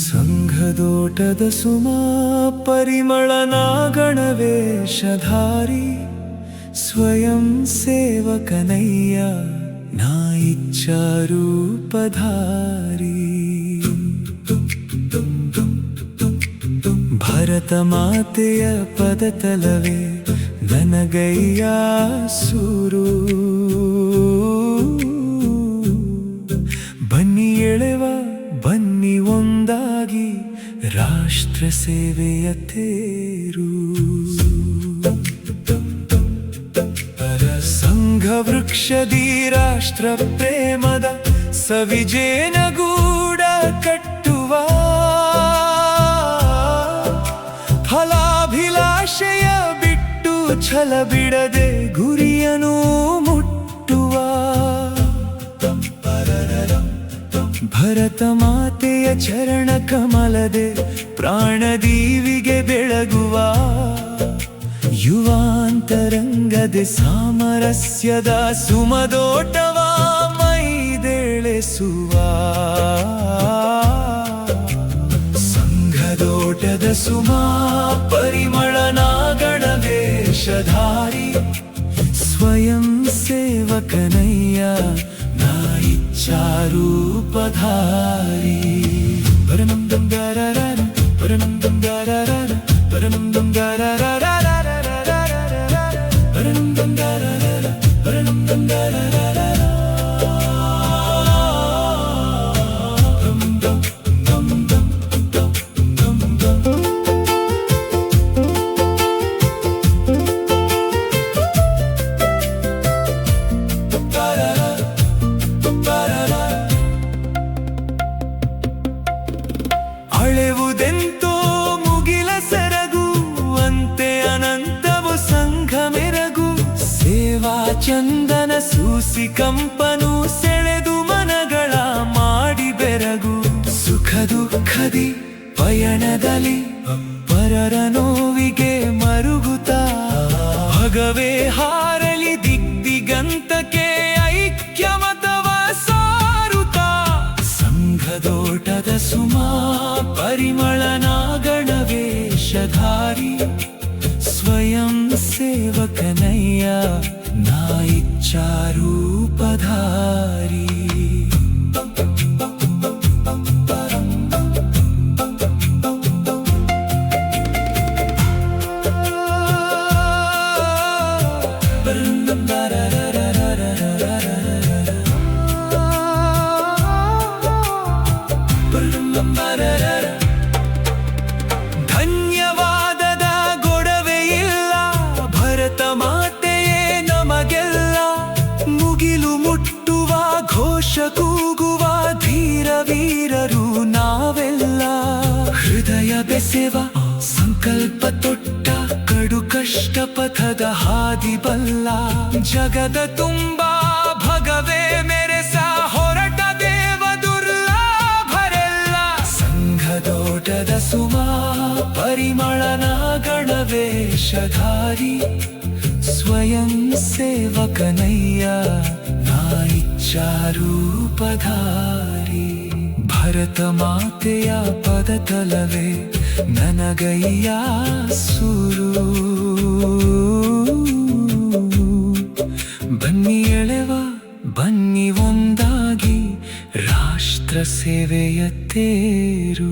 ಸಂಘದೋಟದ ಸುಮಾ ಪರಿಮಳನಾಗಣವೇಷಧಾರಿ ಸ್ವಯಂ ಸೇವಕನಯ್ಯ ನಾ ಇಚ್ಛಾರೂಪಧಾರಿ ಭರತ ಮಾತೆಯ ಪದತಲವೇ ನನಗಯ್ಯ ಸೂರು ಬನ್ನಿ ಎಳೆವ ಬನ್ನಿ ಒಂದಾಗಿ ರಾಷ್ಟ್ರ ಸೇವೆಯ ತೇರು ಸಂಘ ವೃಕ್ಷದಿ ರಾಷ್ಟ್ರ ಪ್ರೇಮದ ಸವಿಜೇನ ಗೂಡ ಕಟ್ಟುವ ಫಲಾಭಿಲಾಷೆಯ ಬಿಟ್ಟು ಛಲ ಬಿಡದೆ ಗುರಿಯನು ಮುಟ್ಟುವ ಭರತ ಮಾತೆಯ ಚರಣ ಕಮಲದೆ ಪ್ರಾಣದೀವಿಗೆ ಬೆಳಗುವ ಯುವಾಂತರಂಗದೆ ಸಾಮರಸ್ಯದ ಸುಮದೋಟವ ಮೈದೆಳೆಸುವ ಸಂಘದೋಟದ ಸುಮಾ ಪರಿಮಳನಾಗಣವೇಷಧಾರಿ ಸ್ವಯಂ ಸೇವಕನಯ್ಯ ನಾ ಇಚ್ಛಾರೂಪಧಾರಿ ಪರನಂದಂ ದಾರಾರ ಪರನಂದಂ ದಾರಾರ ಪರನಂದಂ ದಾರಾರ ಪರನಂದಂ ದಾರಾರ ಪರನಂದಂ ದಾರಾರ ಅಳೆವುದೆಂತೋ ಮುಗಿಲ ಸೆರಗು ಅಂತೆ ಅನಂತವು ಸಂಘ ಮೆರಗು ಸೇವಾ ಚಂದನ ಸೂಸಿ ಕಂಪನು ಸೆಳೆದು ಮನಗಳ ಮಾಡಿ ಬೆರಗು ಸುಖ ದುಃಖದಿ ಪಯಣದಲ್ಲಿ ಪರರ ನೋವಿಗೆ ಮರುಗುತ್ತ ಭಗವೇ ಹಾರಲಿ ದಿಗ್ದಿಗಂತಕ್ಕೆ ಐಕ್ಯಮತವ ಸಾರುತ್ತ ಸಂಘದೋಟದ ಸುಮಾ ಪರಿಮಳನಾಗಣವೇಷಧಾರಿ ಸ್ವಯಂ ಸೇವಕನಯ್ಯ ನಾ ಇಚ್ಛಾರೂಪಧಾರಿ ಧನ್ಯವಾದದ ಗೊಡವೆಯಿಲ್ಲ ಭರತ ಮಾತೆಯೇ ನಮಗೆಲ್ಲ ಮುಗಿಲು ಮುಟ್ಟುವ ಘೋಷ ಕೂಗುವ ಧೀರ ವೀರರು ನಾವೆಲ್ಲ ಹೃದಯ ಬೆಸೆವ ಸಂಕಲ್ಪ ತೊಟ್ಟ ಕಡು ಕಷ್ಟ ಪಥದ ಹಾದಿ ಬಲ್ಲ ಜಗದ ತುಂಬಾ ಭಗವೇ ಮೆರೆಸ ಹೊರಟ ದೇವ ದುರ್ಲಭರೆಲ್ಲ ಸಂಘದೋಟದ ಸುಮಾ ಪರಿಮಳನಾಗಣವೇಷಧಾರಿ ಸ್ವಯಂ ಸೇವಕನಯ್ಯ ನಾ ಇಚ್ಛಾರೂಪಧಾರಿ ಭರತ ಮಾತೆಯ ಪದತಲವೇ ನನಗಯ್ಯ ಸೂರು ಬನ್ನಿ ಎಳೆವ ಬನ್ನಿ ಒಂದಾಗಿ ರಾಷ್ಟ್ರ ಸೇವೆಯ ತೇರು